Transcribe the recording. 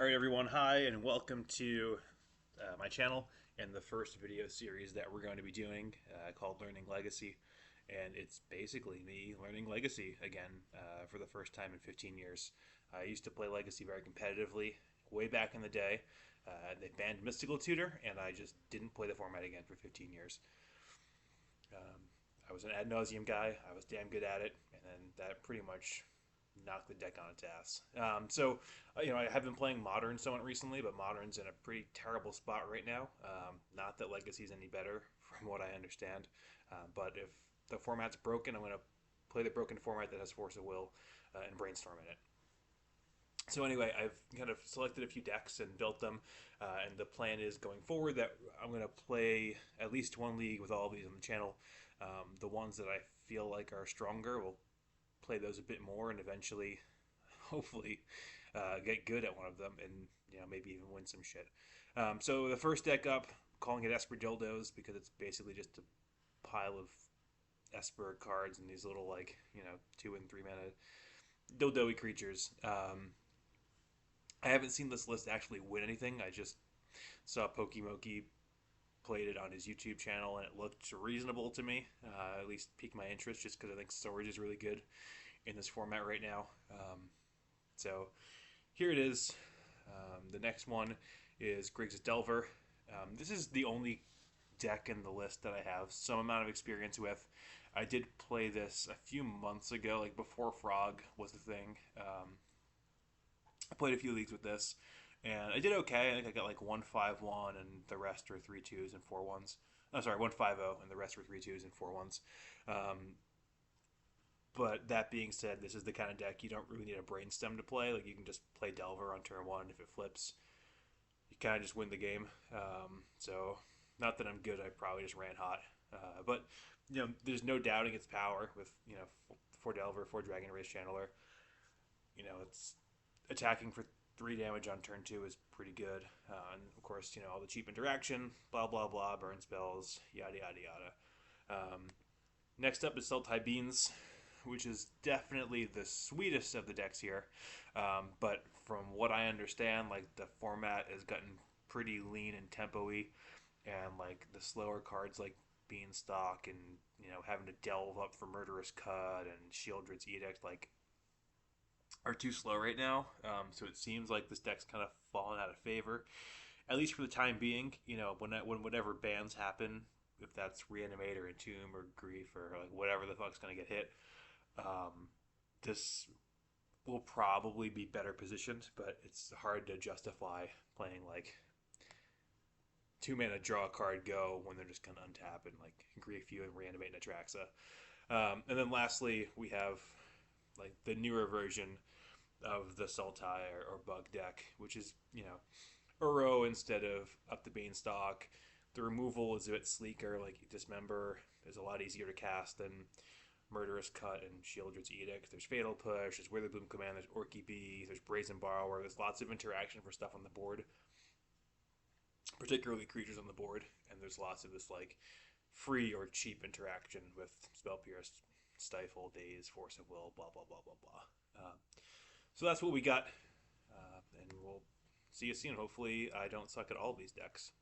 All right, everyone. Hi, and welcome to my channel and the first video series that we're going to be doing called Learning Legacy. And it's basically me learning Legacy again for the first time in 15 years. I used to play Legacy very competitively way back in the day. They banned Mystical Tutor, and I just didn't play the format again for 15 years. Um, I was an ad nauseum guy. I was damn good at it, and then that pretty much knocked the deck on its ass. I have been playing Modern somewhat recently, but Modern's in a pretty terrible spot right now. Not that Legacy's any better, from what I understand. But if the format's broken, I'm going to play the broken format that has Force of Will and brainstorm in it. So anyway, I've kind of selected a few decks and built them, and the plan is going forward that I'm going to play at least one league with all of these on the channel. The ones that I feel like are stronger will play those a bit more, and eventually, hopefully, get good at one of them, and maybe even win some shit. So the first deck up, calling it Esper Dildos because it's basically just a pile of Esper cards and these little 2 and 3 mana dildo-y creatures. I haven't seen this list actually win anything. I just saw Pokimoki played it on his YouTube channel, and it looked reasonable to me. At least piqued my interest, just because I think storage is really good in this format right now. So here it is. The next one is Griggs' Delver. This is the only deck in the list that I have some amount of experience with. I did play this a few months ago, like before Frog was the thing. I played a few leagues with this, and I did okay. I think I got like 1-5-1, and the rest are 3-2s and 4-1s. Oh, sorry, 1-5-0, and the rest were 3-2s and 4-1s. But that being said, this is the kind of deck you don't really need a brainstem to play. Like, you can just play Delver on turn one. If it flips, you kind of just win the game. So, not that I'm good. I probably just ran hot. But there's no doubting its power with 4 Delver, 4 Dragon Race Channeler. It's attacking for 3 damage on turn two is pretty good. And of course, all the cheap interaction, blah blah blah, burn spells, yada yada yada. Next up is Sultai Beans, which is definitely the sweetest of the decks here. But from what I understand, like, the format has gotten pretty lean and tempo-y, and like the slower cards like Beanstalk and having to delve up for Murderous Cut and Shieldred's Edict are too slow right now. So it seems like this deck's kind of fallen out of favor, at least for the time being. When whatever bans happen, if that's Reanimate or Entomb or Grief or like whatever the fuck's gonna get hit, this will probably be better positioned. But it's hard to justify playing like 2 mana draw a card go when they're just gonna untap and like Grief you and Reanimate Natraxa. And then lastly, we have like the newer version of the Sultai or Bug deck, which is Uro instead of Up the Beanstalk. The removal is a bit sleeker, like Dismember is a lot easier to cast than Murderous Cut and Shieldred's Edict. There's Fatal Push, there's Witherbloom Command, there's Orky Bee, there's Brazen Borrower. There's lots of interaction for stuff on the board, particularly creatures on the board, and there's lots of this like free or cheap interaction with Spell Pierce, Stifle, Daze, Force of Will, blah blah blah blah blah. So that's what we got, and we'll see you soon. Hopefully, I don't suck at all these decks.